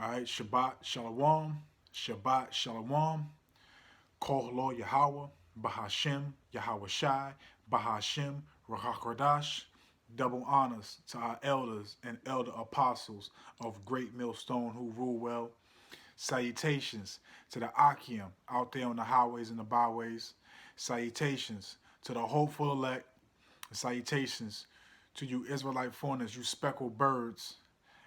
All right, Shabbat Shalom, Shabbat Shalom, Kohlo Yahawah, Bahasham, Yahawahshi, Bahasham, Rahakradash. Double honors to our elders and elder apostles of Great Millstone who rule well. Salutations to the Akim out there on the highways and the byways. Salutations to the hopeful elect. Salutations to you Israelite foreigners, you speckled birds,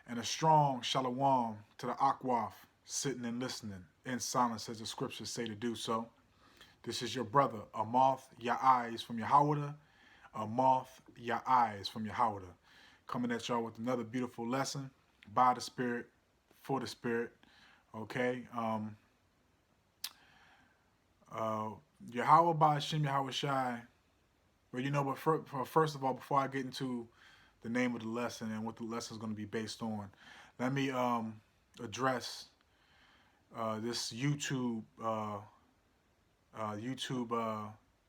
and a strong shalom to the Akwaf, sitting and listening in silence as the scriptures say to do so. This is your brother, Amoth Ya'ayis from Yahawah, Amoth Ya'ayis from Yahawah, coming at y'all with another beautiful lesson by the Spirit, for the Spirit. Okay, Yahawah Bahasham Yahawahshi. But first of all, before I get into the name of the lesson and what the lesson is going to be based on, let me address this YouTube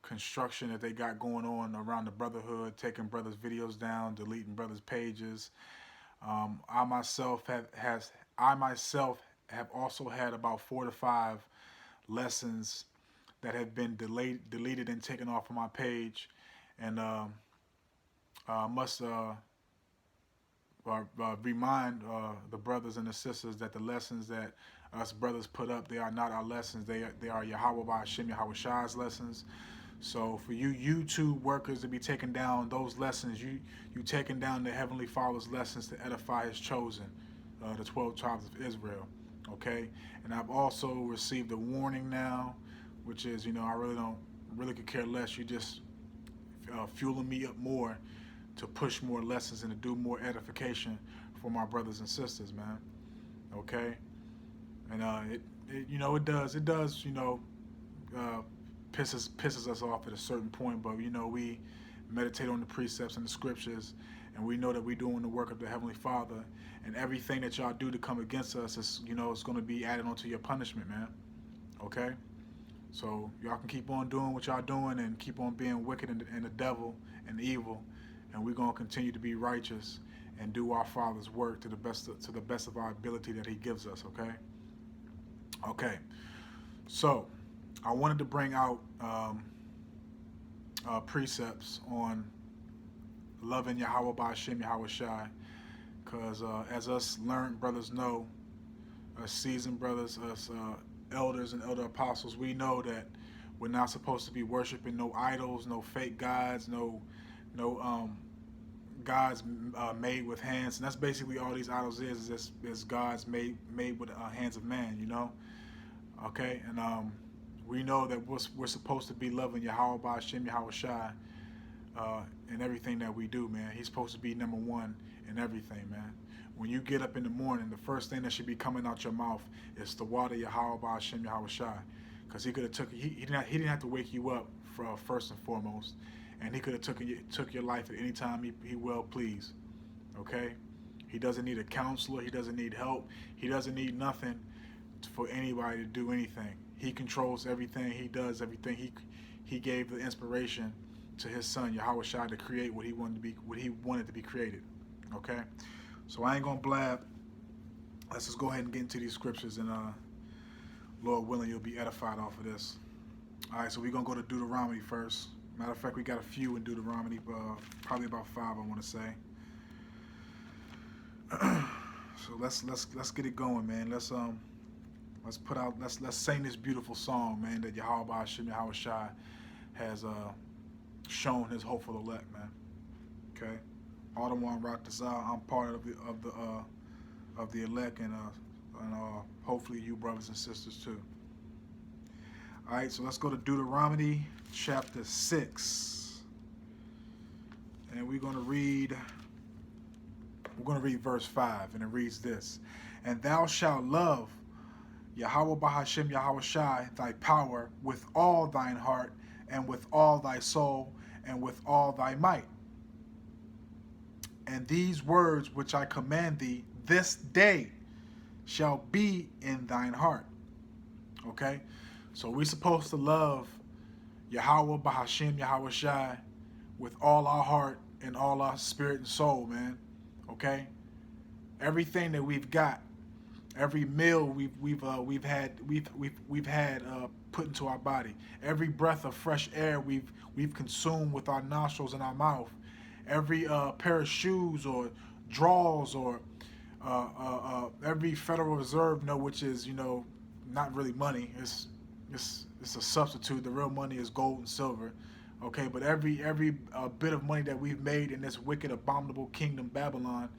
construction that they got going on around the brotherhood, taking brothers' videos down, deleting brothers' pages. I myself have also had about 4 to 5 lessons that have been deleted and taken off of my page, and must remind the brothers and the sisters that the lessons that us brothers put up, they are not our lessons. They are Yahawah Bahasham Yahawahshi's lessons. So for you YouTube workers to be taking down those lessons, you taking down the Heavenly Father's lessons to edify His chosen, the 12 tribes of Israel. Okay, and I've also received a warning now, which is, I really could care less. You just fueling me up more to push more lessons and to do more edification for my brothers and sisters, man. Okay, and it does pisses us off at a certain point, but we meditate on the precepts and the scriptures, and we know that we're doing the work of the Heavenly Father, and everything that y'all do to come against us is it's going to be added onto your punishment, man. Okay. So y'all can keep on doing what y'all doing and keep on being wicked and the devil and evil, and we're gonna continue to be righteous and do our Father's work to the best of our ability that He gives us. Okay. Okay. So I wanted to bring out precepts on loving Yahawah Bahasham Yahawahshi, because as us learned brothers know, us seasoned brothers, us elders and elder apostles, we know that we're not supposed to be worshiping no idols, no fake gods, no gods made with hands. And that's basically all these idols is gods made with hands of man. Okay, and we know that we're supposed to be loving Yahawah Bahasham Yahawahshi in everything that we do, man. He's supposed to be number one in everything, man. When you get up in the morning, the first thing that should be coming out your mouth is the water Yahawah Bahasham Yahawahshi, because he could have took he didn't have to wake you up for first and foremost, and he could have took your life at any time he well pleased. Okay, he doesn't need a counselor, he doesn't need help, he doesn't need nothing for anybody to do anything. He controls everything, he does everything. He gave the inspiration to his son Yahawahshi to create what he wanted to be created. Okay. So I ain't gonna blab. Let's just go ahead and get into these scriptures, and Lord willing, you'll be edified off of this. All right, so we're gonna go to Deuteronomy first. Matter of fact, we got a few in Deuteronomy, probably about 5, I want to say. So let's get it going, man. Let's sing this beautiful song, man, that Yahawah Bahasham Yahawahshi has shown His hopeful elect, man. Okay. Autumn Raktazal, I'm part of the elect, and hopefully you brothers and sisters too. All right, so let's go to Deuteronomy chapter 6, and we're gonna read verse 5, and it reads this: "And thou shalt love Yahawah Bahasham Yahawahshi thy power with all thine heart, and with all thy soul, and with all thy might. And these words which I command thee this day shall be in thine heart." Okay? So we're supposed to love Yahawah Bahasham Yahawahshi with all our heart and all our spirit and soul, man. Okay? Everything that we've got, every meal we've had put into our body, every breath of fresh air we've consumed with our nostrils and our mouth, every pair of shoes or drawers or every Federal Reserve note, which is not really money. It's a substitute. The real money is gold and silver. Okay, but every bit of money that we've made in this wicked, abominable kingdom Babylon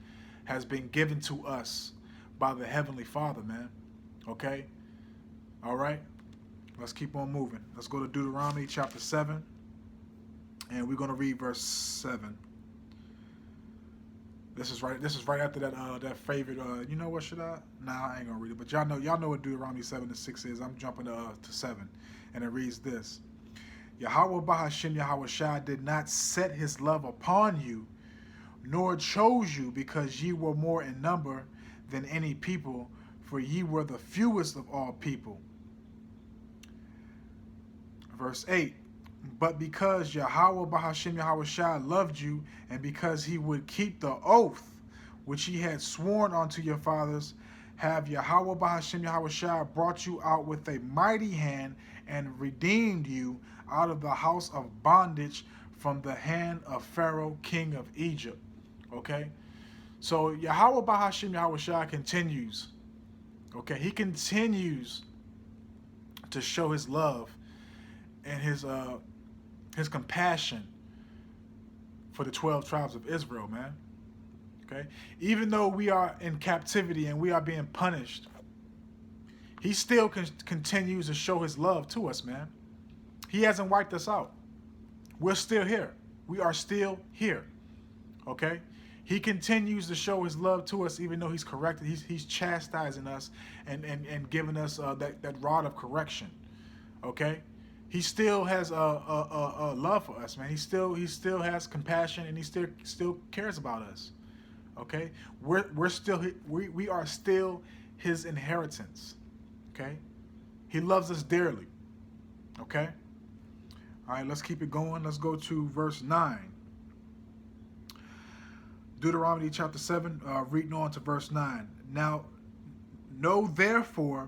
has been given to us by the Heavenly Father, man. Okay? All right? Let's keep on moving. Let's go to Deuteronomy chapter 7, and we're going to read verse 7. This is right after that favorite, you know what, should I? Nah, I ain't going to read it, but y'all know what Deuteronomy 7:6 is. I'm jumping to 7, and it reads this. Yahawah Bahasham Yahawahshi did not set his love upon you, nor chose you, because ye were more in number than any people, for ye were the fewest of all people. Verse 8, but because Yahawah Bahasham Yahawahshi loved you, and because he would keep the oath which he had sworn unto your fathers, have Yahawah Bahasham Yahawahshi brought you out with a mighty hand and redeemed you out of the house of bondage from the hand of Pharaoh, king of Egypt. Okay? So Yahawah Bahasham Yahawahshi continues. Okay? He continues to show his love and his compassion for the 12 tribes of Israel, man. Okay? Even though we are in captivity and we are being punished, he still continues to show his love to us, man. He hasn't wiped us out. We're still here. We are still here. Okay? He continues to show his love to us, even though he's corrected. He's chastising us and giving us that rod of correction. Okay? He still has a love for us, man. He still has compassion, and he still cares about us. Okay? We are still his inheritance. Okay? He loves us dearly. Okay? All right, let's keep it going. Let's go to verse 9. Deuteronomy chapter 7, reading on to verse 9. Now, know therefore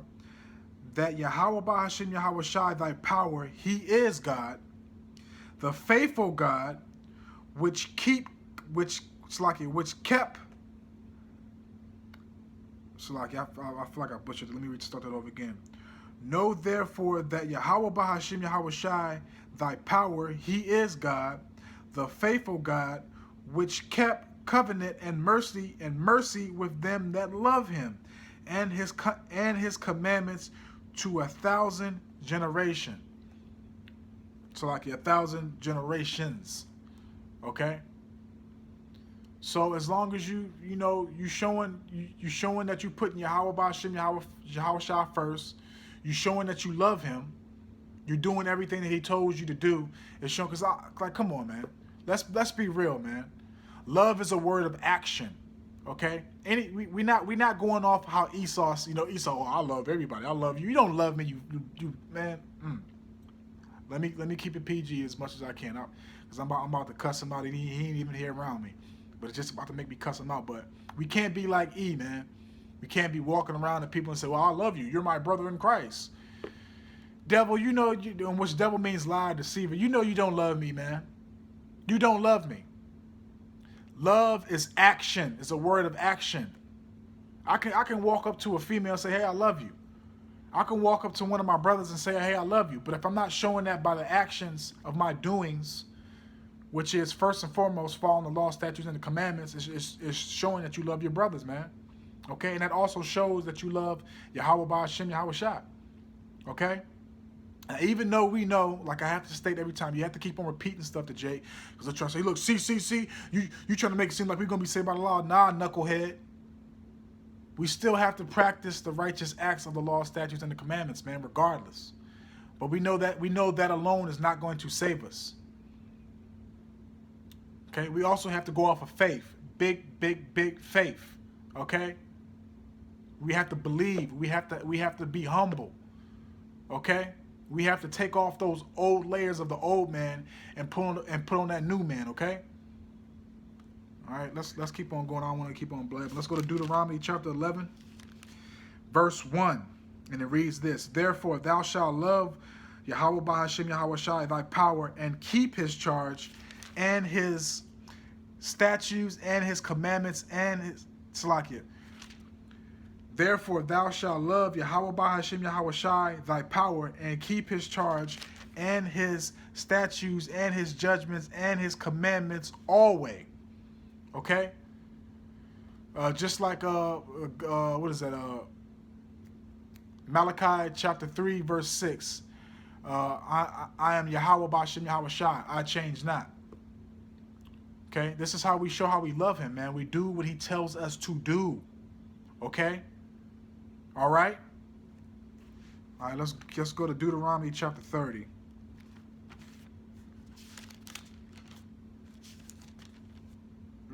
that Yahawah Bahasham Yahawahshi thy power, he is God, the faithful God, which kept, I feel like I butchered it. Let me start that over again. Know therefore that Yahawah Bahasham Yahawahshi thy power, he is God, the faithful God, which kept covenant and mercy with them that love him, and his commandments to 1,000 generations. So like 1,000 generations. Okay? So as long as you showing that you putting Yahawah Bahasham Yahawahshi first, you showing that you love him, you're doing everything that he told you to do. It's showing, because come on, man. Let's be real, man. Love is a word of action. Okay? We not going off how Esau, oh, I love everybody. I love you. You don't love me, you man. Let me keep it PG as much as I can, because I'm about to cuss him out. He ain't even here around me, but it's just about to make me cuss him out. But we can't be like E, man. We can't be walking around to people and say, well, I love you. You're my brother in Christ. Devil, which devil means lie, deceiver. You don't love me, man. You don't love me. Love is action. It's a word of action. I can walk up to a female and say, hey, I love you. I can walk up to one of my brothers and say, hey, I love you. But if I'm not showing that by the actions of my doings, which is first and foremost following the law, statutes, and the commandments, it's showing that you love your brothers, man. Okay? And that also shows that you love Yahawah Bahasham Yahawahshi. Okay? And even though we know, like I have to state every time, you have to keep on repeating stuff to Jake, because they're trying to say, look, see, you trying to make it seem like we're going to be saved by the law. Nah, knucklehead. We still have to practice the righteous acts of the law, statutes, and the commandments, man, regardless. But we know that alone is not going to save us. Okay? We also have to go off of faith. Big faith. Okay? We have to believe. We have to be humble. Okay? We have to take off those old layers of the old man and put on that new man, okay? All right, let's keep on going. I don't want to keep on blabbing. Let's go to Deuteronomy chapter 11. verse 1. And it reads this: Therefore thou shalt love Yahawah Bahasham Yahawahshi thy power, and keep his charge and his statutes and his commandments and his Salakia. Therefore thou shalt love Yahawah Bahasham Yahawahshi thy power, and keep his charge and his statutes and his judgments and his commandments always. Okay? Just like what is that? Malachi chapter 3 verse 6. I am Yahawah Bahasham Yahawahshi. I change not. Okay? This is how we show how we love him, man. We do what he tells us to do. Okay? All right? All right, let's go to Deuteronomy chapter 30.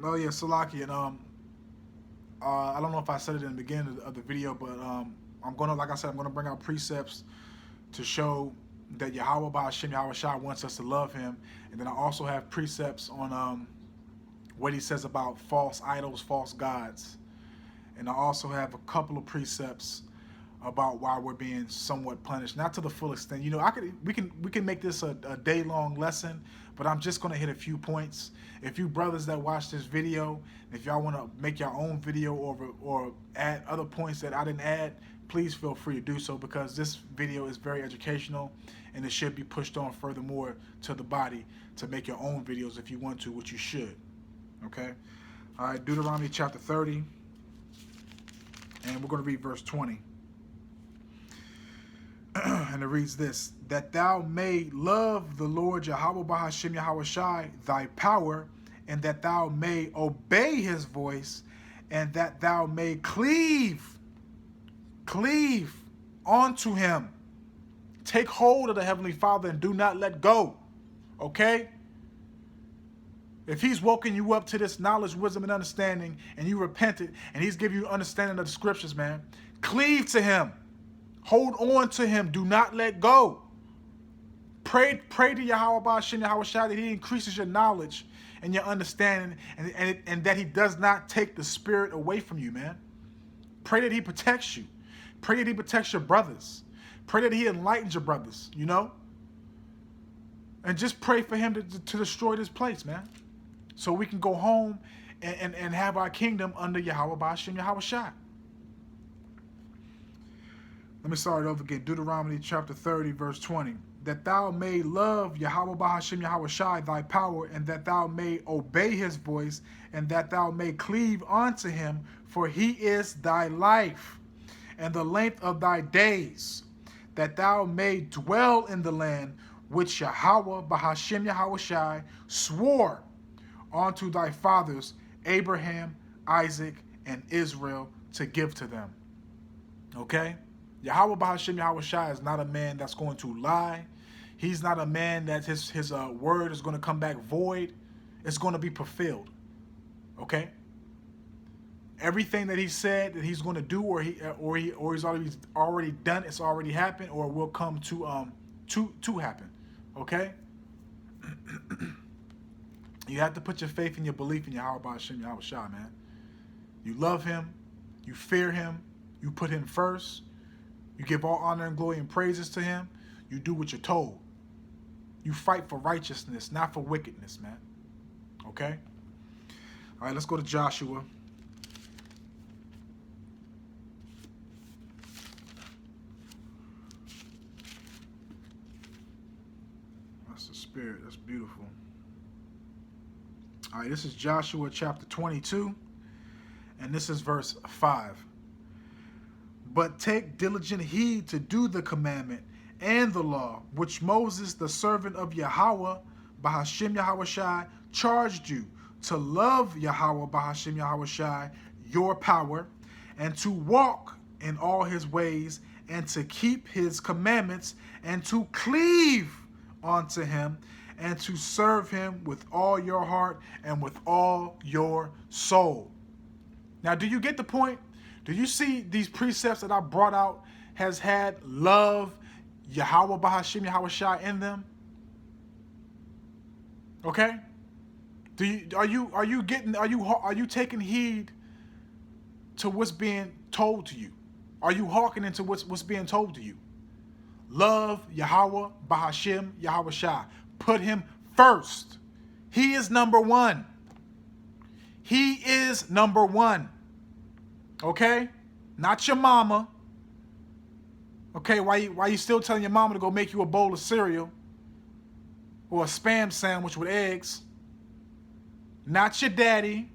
Oh yeah, Salaki, and I don't know if I said it in the beginning of the video, but I'm gonna, like I said, I'm gonna bring out precepts to show that Yahawah Bahasham Yahawahshi wants us to love him, and then I also have precepts on what he says about false idols, false gods, and I also have a couple of precepts about why we're being somewhat punished, not to the full extent. You know, we can make this a day-long lesson, but I'm just gonna hit a few points. If you brothers that watch this video, if y'all want to make your own video or add other points that I didn't add, please feel free to do so, because this video is very educational and it should be pushed on furthermore to the body to make your own videos if you want to, which you should. Okay? All right, Deuteronomy chapter 30, and we're going to read verse 20. And it reads this: That thou may love the Lord Yahawah Bahasham Yahawahshi thy power, and that thou may obey his voice, and that thou may cleave onto him. Take hold of the Heavenly Father and do not let go. Okay? If he's woken you up to this knowledge, wisdom, and understanding, and you repented, and he's given you understanding of the scriptures, man, cleave to him. Hold on to him. Do not let go. Pray to Yahawah Bahasham Yahawahshi that he increases your knowledge and your understanding, and that he does not take the spirit away from you, man. Pray that he protects you. Pray that he protects your brothers. Pray that he enlightens your brothers, you know? And just pray for him to destroy this place, man. So we can go home and have our kingdom under Yahawah Bahasham Yahawahshi. Let me start it over again. Deuteronomy chapter 30, verse 20. That thou may love Yahawah Bahasham Yahawahshi thy power, and that thou may obey his voice, and that thou may cleave unto him, for he is thy life, and the length of thy days, that thou may dwell in the land which Yahawah Bahasham Yahawahshi swore unto thy fathers, Abraham, Isaac, and Israel, to give to them. Okay? Yahawah Bahasham Yahawahshi is not a man that's going to lie. He's not a man that his word is going to come back void. It's going to be fulfilled. Okay? Everything that he said that he's going to do, or he's already done, it's already happened, or will come to happen. Okay? You have to put your faith and your belief in Yahawah Bahasham Yahawahshi, man. You love him, you fear him, you put him first. You give all honor and glory and praises to him. You do what you're told. You fight for righteousness, not for wickedness, man. Okay? All right, let's go to Joshua. That's the spirit. That's beautiful. All right, this is Joshua chapter 22, and this is verse 5. But take diligent heed to do the commandment and the law, which Moses, the servant of Yahawah Bahasham Yahawahshi, charged you, to love Yahawah Bahasham Yahawahshi, your power, and to walk in all his ways, and to keep his commandments, and to cleave unto him, and to serve him with all your heart and with all your soul. Now, do you get the point? Do you see these precepts that I brought out has had love, Yahawah Bahasham Yahawahshi in them? Okay? Are you taking heed to what's being told to you? Are you hearkening into what's being told to you? Love Yahawah, Bahasham, Yahawahshi. Put him first. He is number one. He is number one. Okay? Not your mama. Okay, why you still telling your mama to go make you a bowl of cereal or a Spam sandwich with eggs? Not your daddy.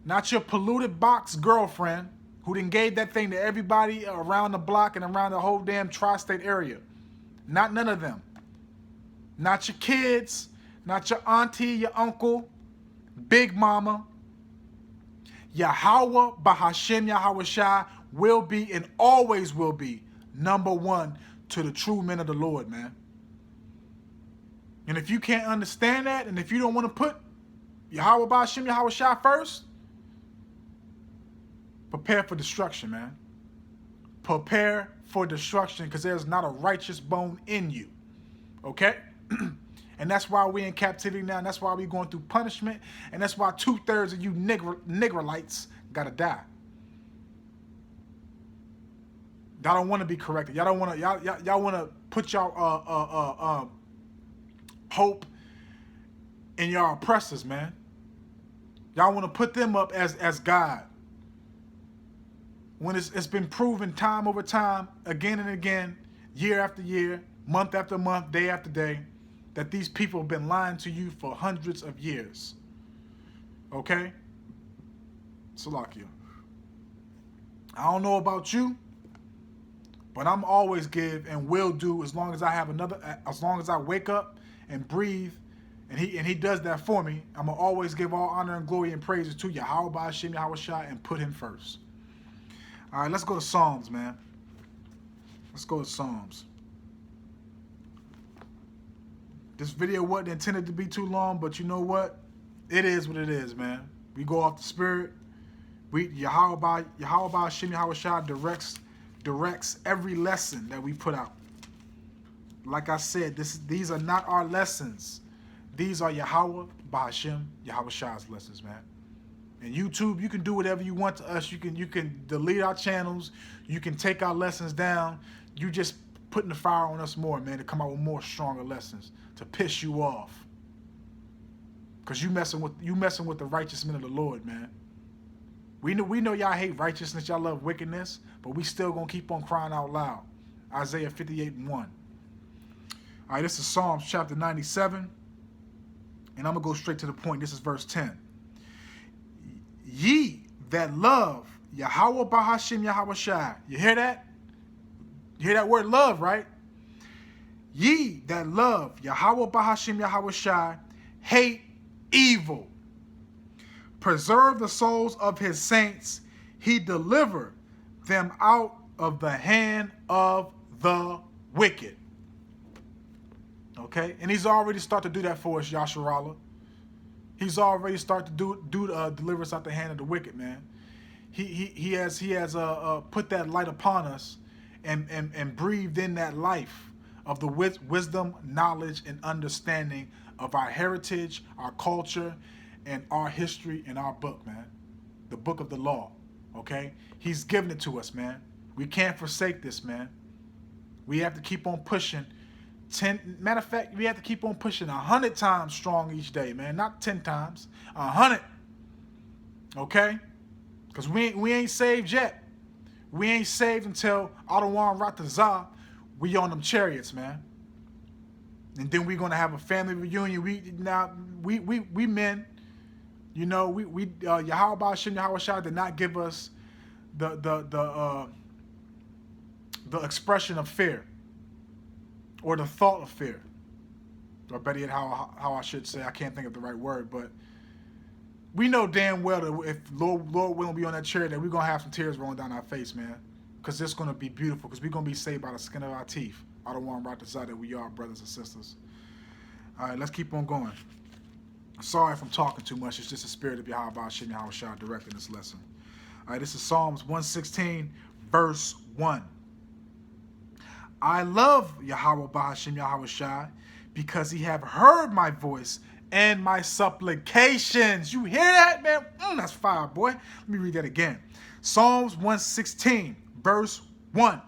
Not your polluted box girlfriend who then gave that thing to everybody around the block and around the whole damn tri-state area. Not none of them. Not your kids. Not your auntie, your uncle, big mama. Yahawah, Bahasham, Yahawahshi will be and always will be number one to the true men of the Lord, man. And if you can't understand that, and if you don't want to put Yahawah, Bahasham, Yahawahshi first, prepare for destruction, man. Prepare for destruction, because there's not a righteous bone in you. Okay? And that's why we're in captivity now, and that's why we're going through punishment, and that's why 2/3 of you Negroites gotta die. Y'all don't want to be corrected. Y'all don't want to. Y'all want to put y'all hope in your oppressors, man. Y'all want to put them up as God. When it's been proven time over time, again and again, year after year, month after month, day after day, that these people have been lying to you for hundreds of years. Okay? Salakia. I don't know about you, but I'm always give and will do as long as I have as long as I wake up and breathe, and he does that for me. I'm gonna always give all honor and glory and praises to Yahawah, Bahasham, Yahawahshi, and put him first. All right, let's go to Psalms, man. Let's go to Psalms. This video wasn't intended to be too long, but you know what? It is what it is, man. We go off the spirit. Yahawah, Bahasham, Yahawahshi directs every lesson that we put out. Like I said, these are not our lessons. These are Yahawah, Bahasham, Yahawahshi's lessons, man. And YouTube, you can do whatever you want to us. You can delete our channels. You can take our lessons down. You just putting the fire on us more, man, to come out with more stronger lessons to piss you off. Because you messing with the righteous men of the Lord, man. We know y'all hate righteousness, y'all love wickedness, but we still gonna keep on crying out loud. Isaiah 58:1. All right, this is Psalms chapter 97, and I'm gonna go straight to the point. This is verse 10. Ye that love Yahawah, Bahasham, Yahawahshi. You hear that? You hear that word love, right? Ye that love Yahawah, Bahasham, Yahawahshi, hate evil. Preserve the souls of his saints. He delivered them out of the hand of the wicked. Okay? And he's already started to do that for us, Yasharallah. He's already started to deliver us out the hand of the wicked, man. He has put that light upon us and breathed in that life of the wisdom, knowledge, and understanding of our heritage, our culture, and our history in our book, man. The book of the law, okay? He's given it to us, man. We can't forsake this, man. We have to keep on pushing. Matter of fact, we have to keep on pushing 100 times strong each day, man. Not 10 times, 100. Okay? Because we ain't saved yet. We ain't saved until Adawan Ratazah, we on them chariots, man. And then we're gonna have a family reunion. We men, you know, Yahawah, Bahasham, Yahawahshi did not give us the expression of fear. Or the thought of fear. Or better yet, how I should say, I can't think of the right word, but we know damn well that if Lord willing be on that chair, that we're going to have some tears rolling down our face, man. Because it's going to be beautiful, because we're going to be saved by the skin of our teeth. I don't want to write this out that we are brothers and sisters. All right, let's keep on going. Sorry if I'm talking too much. It's just the spirit of Yahawah, Bahasham, Yahawahshi directing this lesson. All right, this is Psalms 116, verse 1. I love Yahawah, Bahasham, Yahawahshi, because he have heard my voice and my supplications. You hear that, man? That's fire, boy. Let me read that again. Psalms 116, verse 1.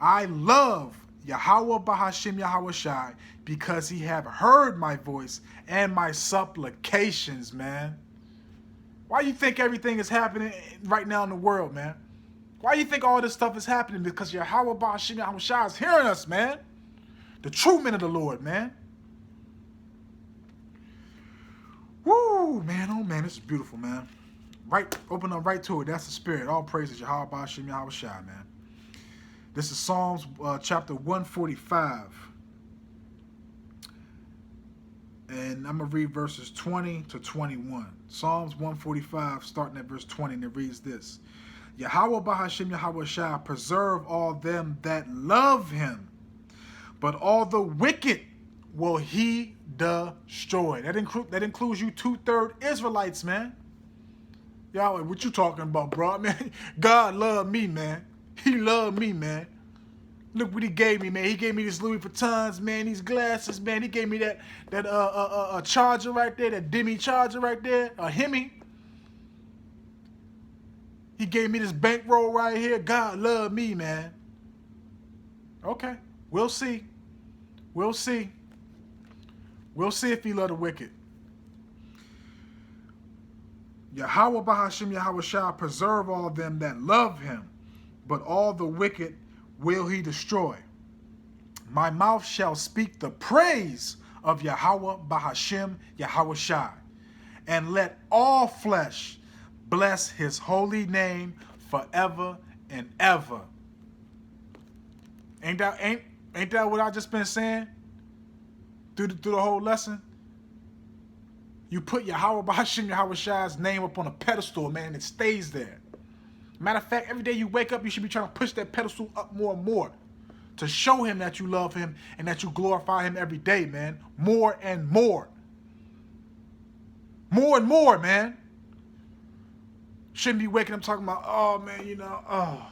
I love Yahawah Bahasham Yahawahshi because he have heard my voice and my supplications, man. Why you think everything is happening right now in the world, man? Why you think all this stuff is happening? Because Yahawah Bahasham Yahawahshi is hearing us, man. The true men of the Lord, man. Woo, man, oh man, this is beautiful, man. Right, open up right to it. That's the spirit. All praises Yahawah Bahasham Yahawahshi, man. This is Psalms chapter 145. And I'm going to read verses 20 to 21. Psalms 145, starting at verse 20, and it reads this. Yahawah Bahasham Yahawahshi preserve all them that love him, but all the wicked will he destroy. That includes you 2/3 Israelites, man. Y'all, what you talking about, bro? Man, God loved me, man. He loved me, man. Look what he gave me, man. He gave me this Louis Vuittons, man. These glasses, man. He gave me that charger right there, that Demi charger right there, a Hemi. He gave me this bankroll right here. God love me, man. Okay, we'll see. We'll see. We'll see if he love the wicked. Yahawah Bahasham Yahawahshi preserve all them that love him, but all the wicked will he destroy. My mouth shall speak the praise of Yahawah Bahasham Yahawahshi, and let all flesh bless his holy name forever and ever. Ain't that what I just been saying through the whole lesson? You put Yahawah Bahasham Yahawahshi's name up on a pedestal, man, it stays there. Matter of fact, every day you wake up, you should be trying to push that pedestal up more and more to show him that you love him and that you glorify him every day, man. More and more. More and more, man. Shouldn't be waking up talking about, oh, man, you know, oh,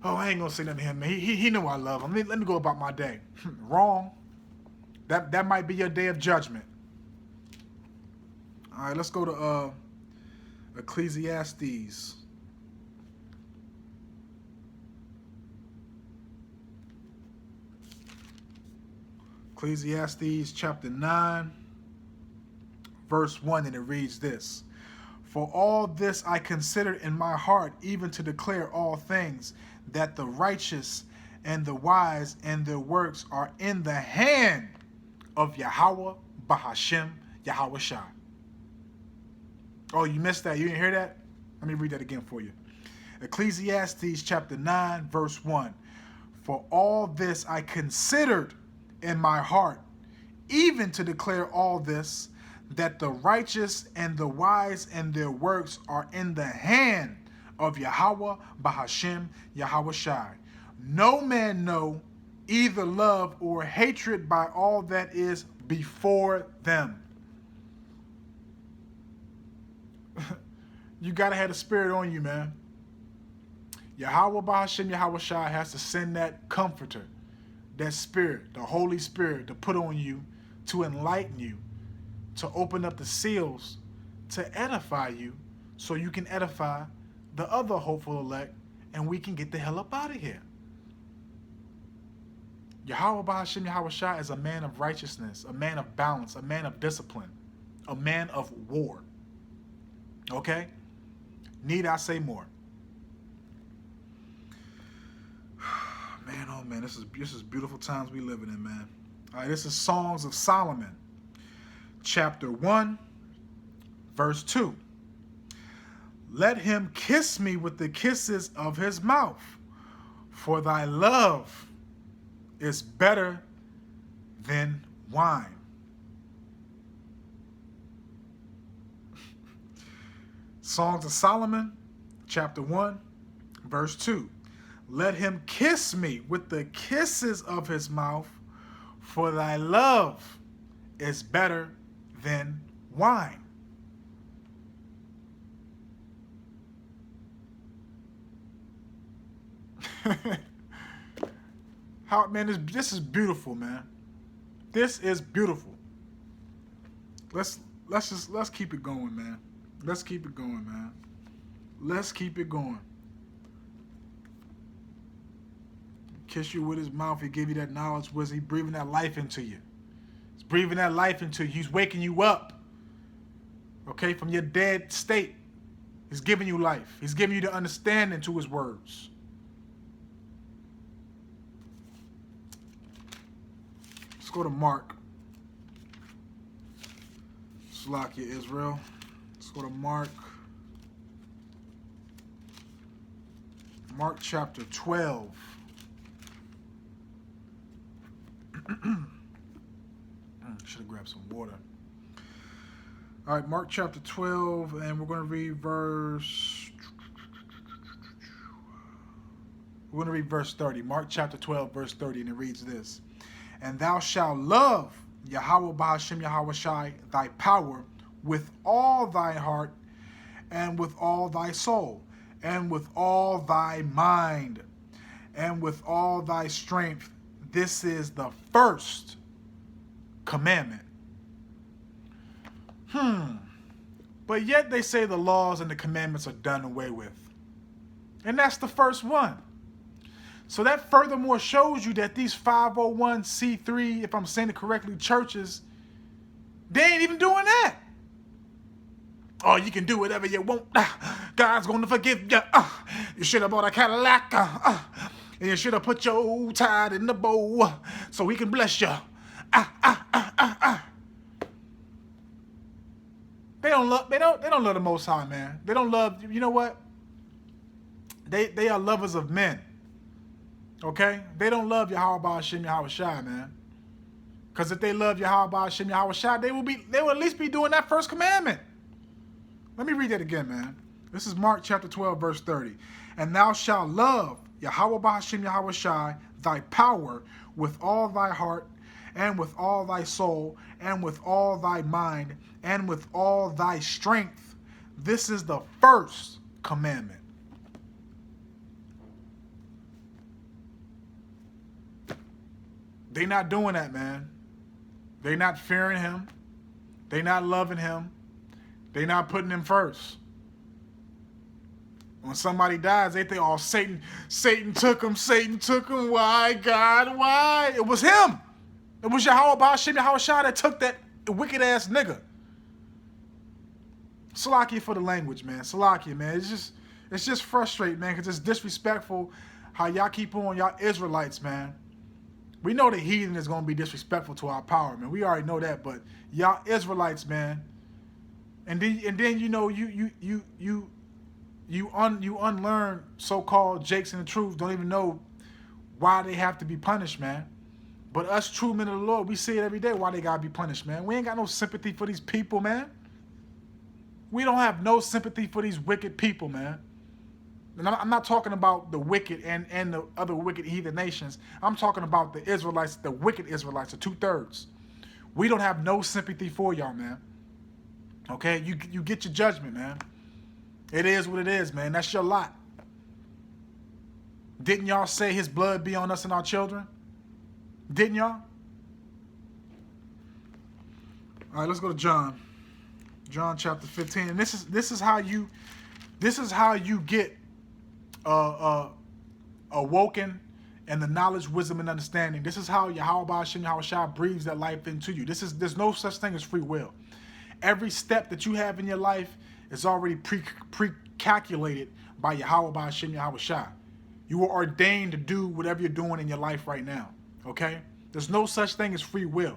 I ain't going to say nothing to him, man. He knew I love him. Let me go about my day. Wrong. That might be your day of judgment. All right, let's go to Ecclesiastes. Ecclesiastes chapter 9, verse 1, and it reads this. For all this I considered in my heart, even to declare all things, that the righteous and the wise and their works are in the hand of Yahawah Bahasham Yahawahshi. Oh, you missed that? You didn't hear that? Let me read that again for you. Ecclesiastes chapter 9, verse 1. For all this I considered in my heart, even to declare all this, that the righteous and the wise and their works are in the hand of Yahawah Bahasham Yahawahshi. No man know either love or hatred by all that is before them. You gotta have the spirit on you, man. Yahawah Bahasham Yahawahshi has to send that comforter, that spirit, the Holy Spirit, to put on you, to enlighten you, to open up the seals, to edify you, so you can edify the other hopeful elect, and we can get the hell up out of here. Yahawah Bahasham Yahawahshi is a man of righteousness, a man of balance, a man of discipline, a man of war. Okay? Need I say more? Man, oh man, this is beautiful times we living in, man. All right, this is Songs of Solomon, chapter 1, verse 2. Let him kiss me with the kisses of his mouth, for thy love is better than wine. Songs of Solomon, chapter 1, verse 2. Let him kiss me with the kisses of his mouth, for thy love is better than wine. How, man, this is beautiful, man. This is beautiful. Let's keep it going, man. Let's keep it going, man. Let's keep it going. Kiss you with his mouth. He give you that knowledge, wisdom. He's breathing that life into you. He's breathing that life into you. He's waking you up. Okay, from your dead state. He's giving you life. He's giving you the understanding to his words. Let's go to Mark. Slakia, Israel. Let's go to Mark. Mark chapter 12. Should have grabbed some water. All right, Mark chapter 12, and we're going to read verse 30. Mark chapter 12, verse 30, and it reads this. And thou shalt love Yahawah Bahasham Yahawahshi, thy power, with all thy heart, and with all thy soul, and with all thy mind, and with all thy strength. This is the first commandment. But yet they say the laws and the commandments are done away with. And that's the first one. So that furthermore shows you that these 501c3, if I'm saying it correctly, churches, they ain't even doing that. Oh, you can do whatever you want. God's going to forgive you. You should have bought a Cadillac. And you should have put your tithe in the bowl so he can bless you. They don't love the Most High, man. They don't love, you know what? They are lovers of men. Okay? They don't love Yahawah Bahasham Yahawahshi, man. Because if they love Yahawah Bahasham Yahawahshi, they will at least be doing that first commandment. Let me read that again, man. This is Mark chapter 12, verse 30. And thou shalt love Yahawah Bahasham Yahawahshi, thy power, with all thy heart, and with all thy soul, and with all thy mind, and with all thy strength. This is the first commandment. They not doing that, man. They not fearing him. They not loving him. They not putting him first. When somebody dies, they think, oh, Satan took him. Why, God, why? It was him. It was Yahawah Bahasham Yahawahshi that took that wicked ass nigga. Salakia for the language, man. Salakia, man. It's just frustrating, man, because it's disrespectful how y'all keep on, y'all Israelites, man. We know the heathen is going to be disrespectful to our power, man. We already know that, but y'all Israelites, man. And then you know you unlearn so-called Jakes in the truth, don't even know why they have to be punished, man. But us true men of the Lord, we see it every day why they got to be punished, man. We ain't got no sympathy for these people, man. We don't have no sympathy for these wicked people, man. And I'm not talking about the wicked and the other wicked heathen nations. I'm talking about the Israelites, the wicked Israelites, the 2/3. We don't have no sympathy for y'all, man. Okay? You get your judgment, man. It is what it is, man. That's your lot. Didn't y'all say his blood be on us and our children? Didn't y'all? All right, let's go to John. John chapter 15. And this is how you get awoken and the knowledge, wisdom, and understanding. This is how Yahawah Bahasham Yahawahshi breathes that life into you. There's no such thing as free will. Every step that you have in your life is already pre-calculated by Yahawah Bahasham Yahawahshi. You were ordained to do whatever you're doing in your life right now. Okay? There's no such thing as free will.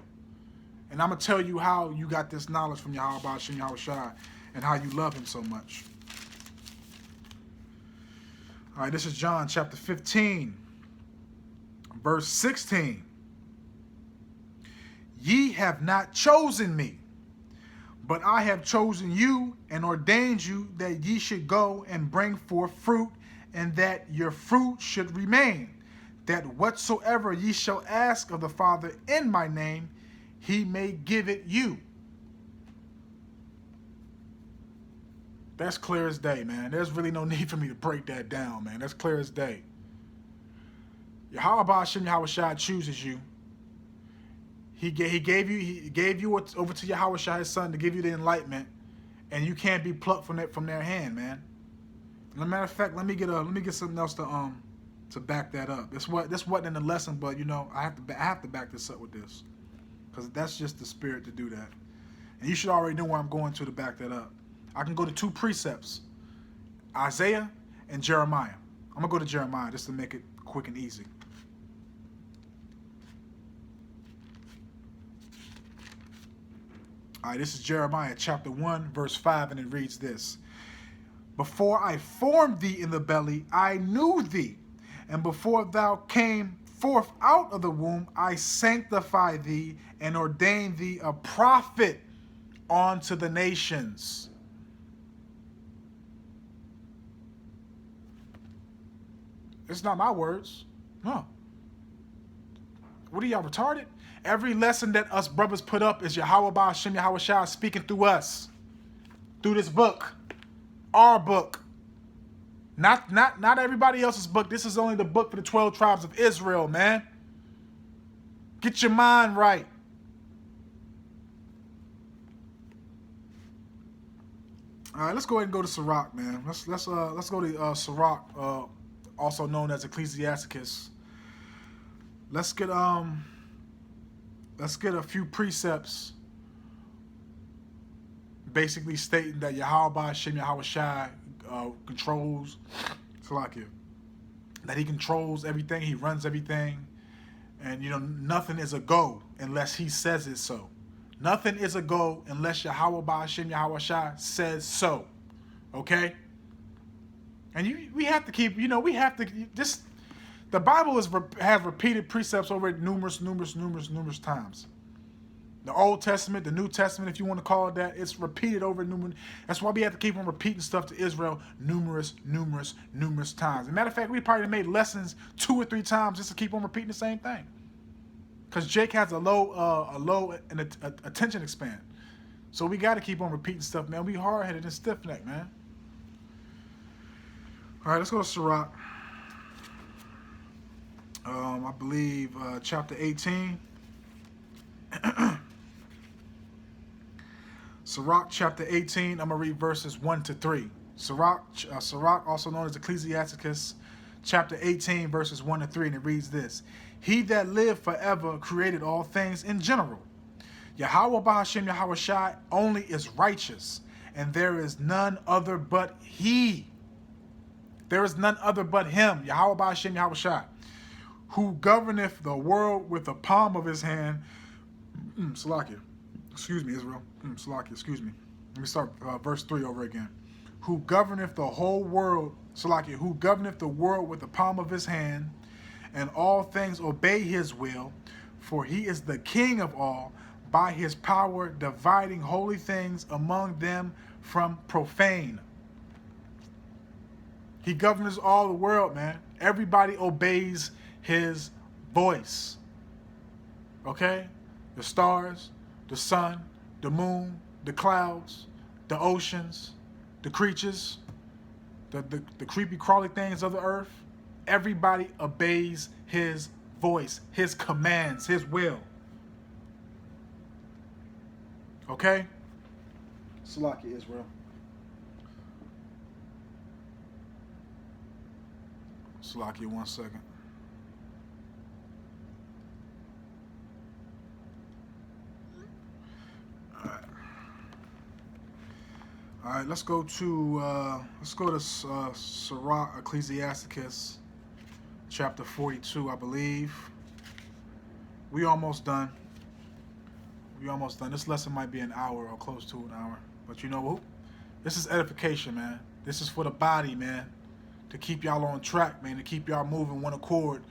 And I'm going to tell you how you got this knowledge from Yahawah Bahasham Yahawahshi and how you love him so much. All right, this is John chapter 15, verse 16. Ye have not chosen me, but I have chosen you and ordained you that ye should go and bring forth fruit, and that your fruit should remain, that whatsoever ye shall ask of the Father in my name, he may give it you. That's clear as day, man. There's really no need for me to break that down, man. That's clear as day. Yahawah Bahasham Yahawahshi chooses you. He gave you over to Yahawahshi, his son, to give you the enlightenment, and you can't be plucked from their hand, man. As a matter of fact, let me get something else to back that up. This wasn't in the lesson, but you know I have to back this up with this, because that's just the spirit to do that. And you should already know where I'm going to back that up. I can go to two precepts, Isaiah and Jeremiah. I'm gonna go to Jeremiah just to make it quick and easy. All right, this is Jeremiah chapter 1, verse 5, and it reads this. Before I formed thee in the belly, I knew thee. And before thou came forth out of the womb, I sanctified thee and ordained thee a prophet unto the nations. It's not my words. No. What are y'all, retarded? Every lesson that us brothers put up is Yahawah, Bahasham, Yahawahshi speaking through us. Through this book. Our book. Not everybody else's book. This is only the book for the 12 tribes of Israel, man. Get your mind right. All right, let's go ahead and go to Sirach, man. Let's go to Sirach, also known as Ecclesiasticus. Let's get a few precepts basically stating that Yahawah, Bahasham, Yahawahshi controls Salakia. That he controls everything, he runs everything, and you know nothing is a go unless he says it so. Nothing is a go unless Yahawah, Bahasham, Yahawahshi says so. Okay? And we have to keep, just, the Bible has repeated precepts over it numerous times. The Old Testament, the New Testament, if you want to call it that, it's repeated over numerous. That's why we have to keep on repeating stuff to Israel numerous times. As a matter of fact, we probably made lessons 2 or 3 times just to keep on repeating the same thing. Because Jake has a low attention span. So we got to keep on repeating stuff, man. We hard-headed and stiff-necked, man. All right, let's go to Sirach. I believe chapter 18. Sirach chapter 18. I'm going to read verses 1 to 3. Sirach, also known as Ecclesiasticus, chapter 18, verses 1 to 3, and it reads this. He that lived forever created all things in general. Yahawah, Bahasham, Yahawahshi only is righteous, and there is none other but he. There is none other but him, Yahawah, Bahasham, Yahawahshi, who governeth the world with the palm of his hand. Salakia. Excuse me, Israel. Salakia, excuse me. Let me start verse 3 over again. Who governeth the whole world, Salakia, who governeth the world with the palm of his hand, and all things obey his will, for he is the king of all, by his power dividing holy things among them from profane. He governs all the world, man. Everybody obeys his voice. Okay? The stars, the sun, the moon, the clouds, the oceans, the creatures, the creepy crawly things of the earth. Everybody obeys his voice, his commands, his will. Okay? Salakia, Israel. Salakia, 1 second. All right, let's go to Sirach, Ecclesiasticus, chapter 42, I believe. We almost done. This lesson might be an hour or close to an hour, but you know what? This is edification, man. This is for the body, man, to keep y'all on track, man, to keep y'all moving one accord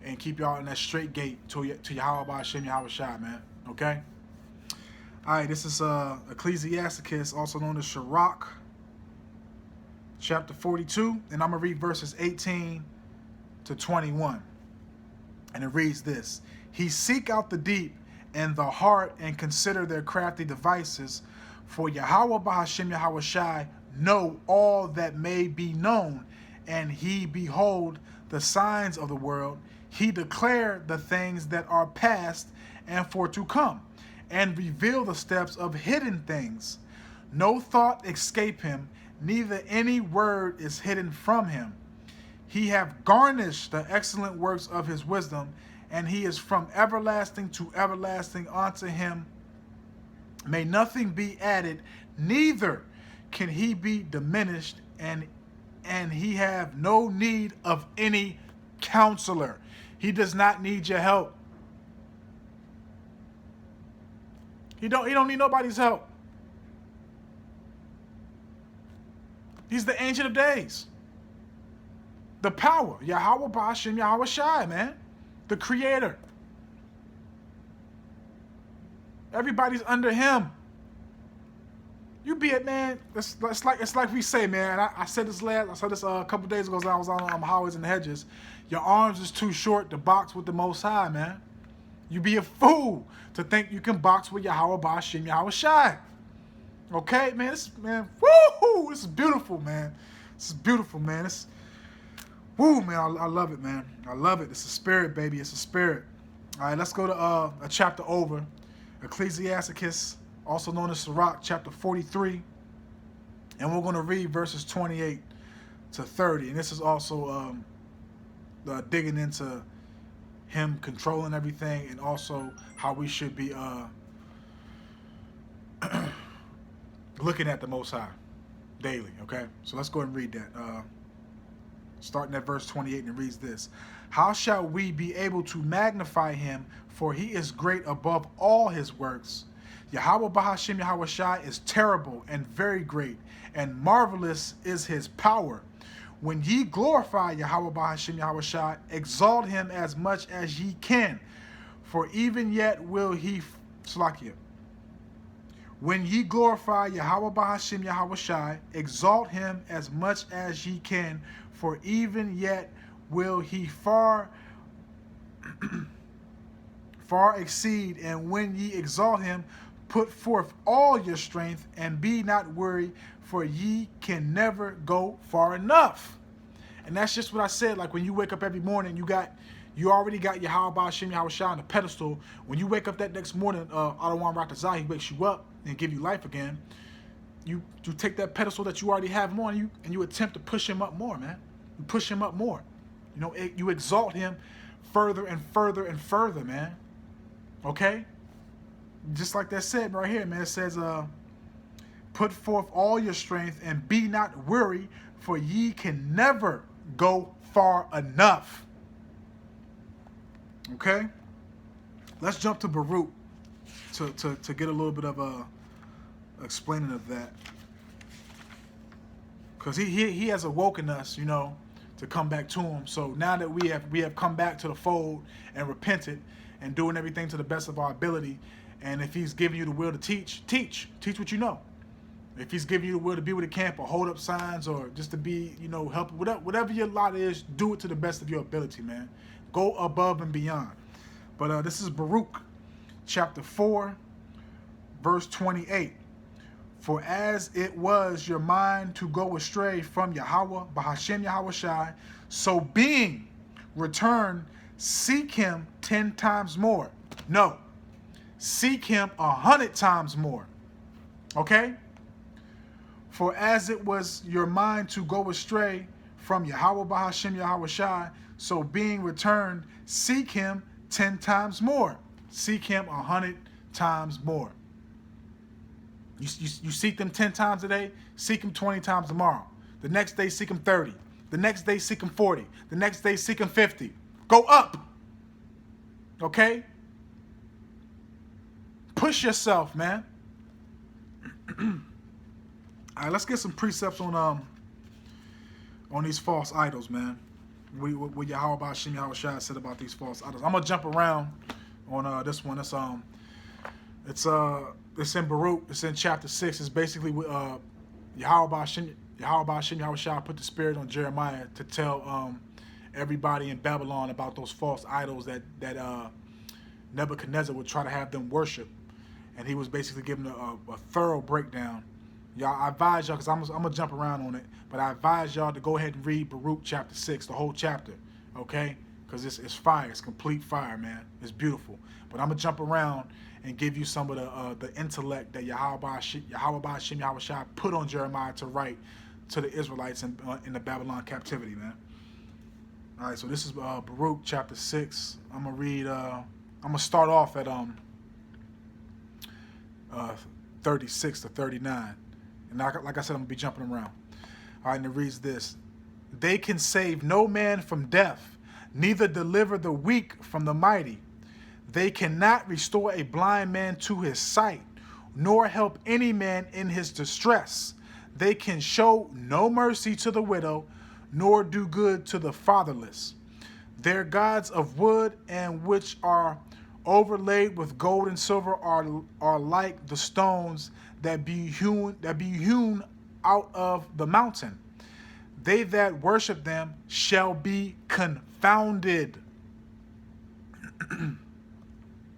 and keep y'all in that straight gate to Yahawah, Bahasham, Yahawahshi, man. Okay. All right, this is Ecclesiasticus, also known as Sirach, chapter 42, and I'm going to read verses 18 to 21. And it reads this. He seek out the deep and the heart and consider their crafty devices, for Yahawah, Bahasham, Yahawahshi know all that may be known, and he behold the signs of the world. He declare the things that are past and for to come, and reveal the steps of hidden things. No thought escape him, neither any word is hidden from him. He hath garnished the excellent works of his wisdom, and he is from everlasting to everlasting. Unto him may nothing be added, neither can he be diminished, and he have no need of any counselor. He does not need your help. He don't need nobody's help. He's the Ancient of Days. The power. Yahawah, Bahasham, Yahawahshi, man. The Creator. Everybody's under him. You be it, man. It's like we say, man. I said this a couple days ago as I was on Highways and Hedges. Your arms is too short to box with the Most High, man. You be a fool to think you can box with Yahawah, Bahasham, Yahawahshi. Okay, man. Woo! This is beautiful, man. This is beautiful, man. Woo, man. I love it, man. I love it. It's a spirit, baby. It's a spirit. All right, let's go to a chapter over. Ecclesiasticus, also known as Sirach, chapter 43. And we're going to read verses 28 to 30. And this is also digging into him controlling everything, and also how we should be looking at the Most High daily, okay? So let's go ahead and read that. Starting at verse 28, and it reads this. How shall we be able to magnify him? For he is great above all his works. Yahawah, Bahasham, Yahawahshi is terrible and very great, and marvelous is his power. When ye glorify Yahawah, Bahasham, Yahawahshi, exalt him as much as ye can, for even yet will he... When ye glorify Yahawah, Bahasham, Yahawahshi, exalt him as much as ye can, for even yet will he far exceed. And when ye exalt him, put forth all your strength, and be not weary, for ye can never go far enough. And that's just what I said. Like when you wake up every morning, you already got Yahawah, Bahasham, Yahawahshi on the pedestal. When you wake up that next morning, Adawan Ratazah, he wakes you up and give you life again. You take that pedestal that you already have him on, and you attempt to push him up more, man. You push him up more. You know, you exalt him further and further and further, man. Okay? Just like that said right here, man. It says, put forth all your strength and be not weary, for ye can never go far enough. Okay? Let's jump to Baruch to get a little bit of a explaining of that. Because he has awoken us, you know, to come back to him. So now that we have come back to the fold and repented and doing everything to the best of our ability, and if he's giving you the will to teach what you know. If he's giving you the will to be with the camp or hold up signs or just to be, you know, help, whatever your lot is, do it to the best of your ability, man. Go above and beyond. But this is Baruch, chapter 4, verse 28. For as it was your mind to go astray from Yahawah, Bahasham, Yahawahshi, so being returned, seek him 10 times more. No, seek him 100 times more. Okay? For as it was your mind to go astray from Yahawah, Bahasham, Yahawahshi, so being returned, seek him 10 times more. Seek him 100 times more. You seek them 10 times a day, seek him 20 times tomorrow. The next day, seek him 30. The next day, seek him 40. The next day, seek him 50. Go up. Okay? Push yourself, man. All right, let's get some precepts on these false idols, man. What Yahawah, Bahasham, Yahawahshi said about these false idols. I'm gonna jump around on this one. It's in Baruch. It's in chapter 6. It's basically Yahawah, Bahasham, Yahawahshi put the spirit on Jeremiah to tell everybody in Babylon about those false idols that Nebuchadnezzar would try to have them worship, and he was basically giving a thorough breakdown. Y'all, I advise y'all, because I'm gonna jump around on it, but I advise y'all to go ahead and read Baruch chapter 6, the whole chapter, okay? Because it's fire. It's complete fire, man. It's beautiful. But I'm gonna jump around and give you some of the intellect that Yahawah, Bahasham, Yahawahshi put on Jeremiah to write to the Israelites in the Babylon captivity, man. All right, so this is Baruch chapter 6. I'm gonna start off at 36 to 39, and like I said, I'm gonna be jumping around. All right, and it reads this: They can save no man from death, neither deliver the weak from the mighty. They cannot restore a blind man to his sight, nor help any man in his distress. They can show no mercy to the widow, nor do good to the fatherless. Their gods of wood, and which are overlaid with gold and silver, are like the stones that be hewn out of the mountain. They that worship them shall be confounded.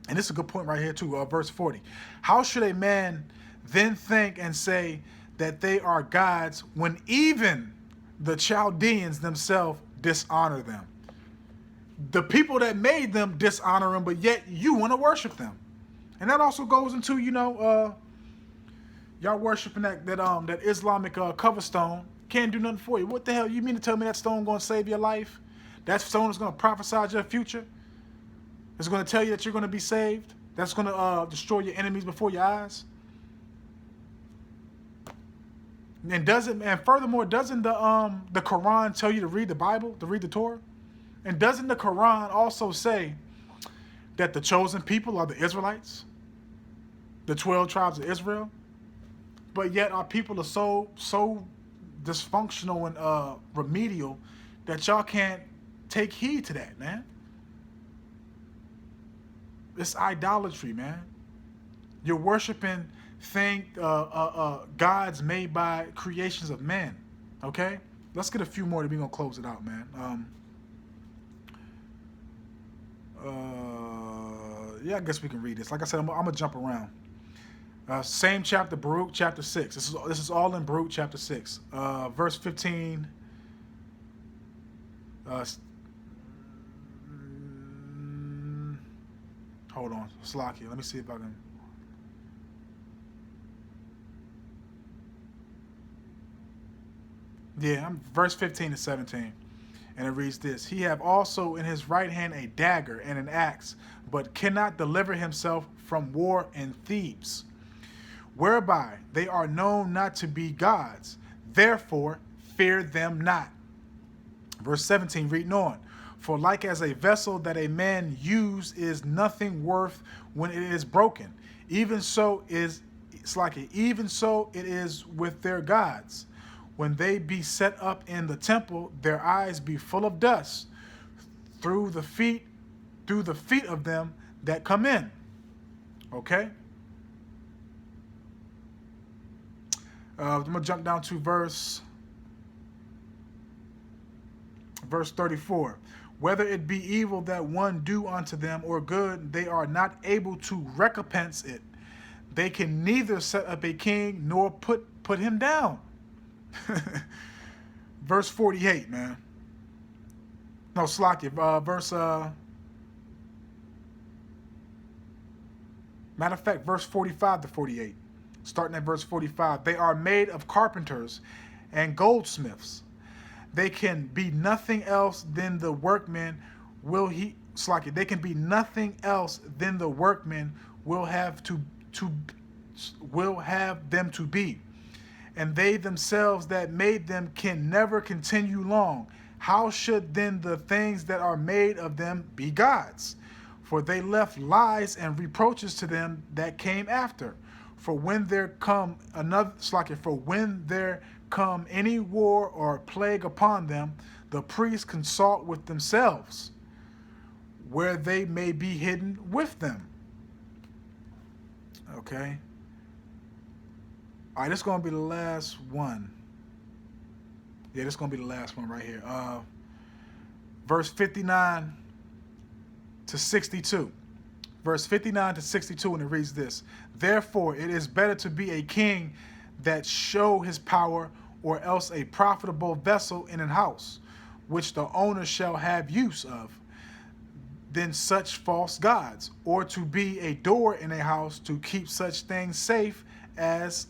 And this is a good point right here too, verse 40. How should a man then think and say that they are gods when even the Chaldeans themselves dishonor them? The people that made them dishonor them, but yet you want to worship them. And that also goes into, y'all worshiping that Islamic cover stone. Can't do nothing for you. What the hell? You mean to tell me that stone going to save your life? That stone is going to prophesy your future? It's going to tell you that you're going to be saved? That's going to destroy your enemies before your eyes? And furthermore, doesn't the Quran tell you to read the Bible, to read the Torah? And doesn't the Quran also say that the chosen people are the Israelites, the 12 tribes of Israel? But yet our people are so dysfunctional and remedial that y'all can't take heed to that, man. It's idolatry, man. You're worshiping gods made by creations of men. Okay? Let's get a few more, then we're going to close it out, man. Yeah, I guess we can read this. Like I said, I'm going to jump around. Same chapter, Baruch chapter 6. This is all in Baruch chapter 6. Verse 15. Hold on. Slakia. Let me see if I can. Yeah, I'm verse 15 to 17. And it reads this: He have also in his right hand a dagger and an axe, but cannot deliver himself from war and thieves, whereby they are known not to be gods. Therefore, fear them not. Verse 17, reading on. For like as a vessel that a man use is nothing worth when it is broken, even so it is with their gods. When they be set up in the temple, their eyes be full of dust through the feet of them that come in. Okay? I'm going to jump down to verse 34. Whether it be evil that one do unto them or good, they are not able to recompense it. They can neither set up a king nor put him down. Verse 48, man. No, Slakia. Matter of fact, verse 45 to 48. Starting at verse 45. They are made of carpenters and goldsmiths. They can be nothing else than the workmen They can be nothing else than the workmen will have them to be. And they themselves that made them can never continue long. How should then the things that are made of them be gods? For they left lies and reproaches to them that came after. For when there come any war or plague upon them, the priests consult with themselves, where they may be hidden with them. Okay. All right, this is going to be the last one. Yeah, this is going to be the last one right here. Verse 59 to 62. Verse 59 to 62, and it reads this: Therefore, it is better to be a king that show his power, or else a profitable vessel in an house, which the owner shall have use of, than such false gods, or to be a door in a house to keep such things safe as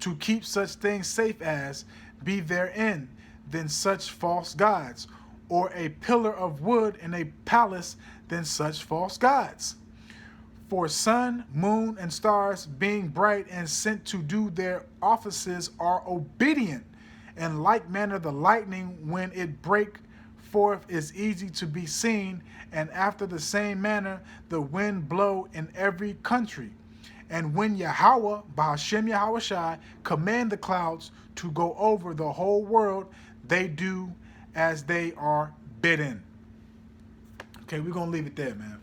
to keep such things safe as be therein than such false gods, or a pillar of wood in a palace than such false gods. For sun, moon, and stars, being bright and sent to do their offices, are obedient. In like manner, the lightning, when it break forth, is easy to be seen, and after the same manner, the wind blow in every country. And when Yahawah, Bahasham Yahawahshi, command the clouds to go over the whole world, they do as they are bidden. Okay, we're going to leave it there, man.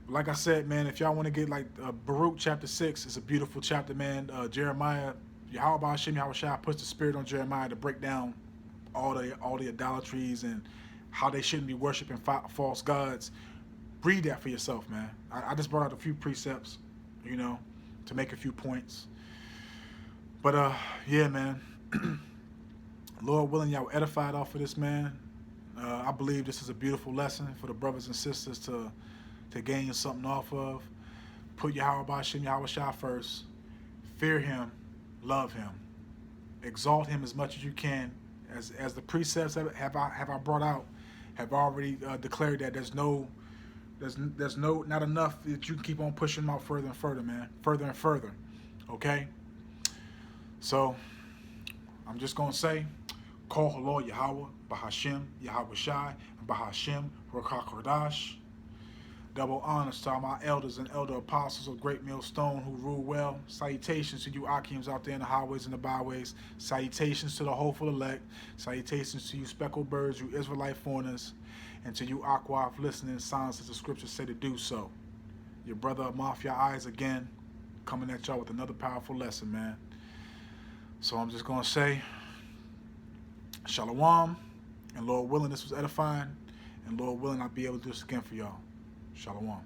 Like I said, man, if y'all want to get like Baruch chapter 6, it's a beautiful chapter, man. Jeremiah, Yahawah Bahasham Yahawahshi puts the spirit on Jeremiah to break down all the idolatries and how they shouldn't be worshiping false gods. Read that for yourself, man. I just brought out a few precepts, you know, to make a few points. But yeah, man. Lord willing, y'all were edified off of this, man. I believe this is a beautiful lesson for the brothers and sisters to gain something off of. Put Yahawah Bahasham Yahawahshi first. Fear him, love him, exalt him as much as you can. As the precepts have I brought out, have already declared that there's not enough that you can keep on pushing them out further and further, man, further and further. Okay. So I'm just gonna say, call Lord Yahawah Bahasham Yahawahshi Bahasham Rakakadash. Double honors to all my elders and elder apostles of Great Millstone who rule well. Salutations to you Akims out there in the highways and the byways. Salutations to the hopeful elect. Salutations to you speckled birds, you Israelite foreigners. And to you Akwaf listening signs as the scriptures say to do so. Your brother Mafia Eyes again, coming at y'all with another powerful lesson, man. So I'm just going to say, Shalom. And Lord willing, this was edifying. And Lord willing, I'll be able to do this again for y'all. Shalom.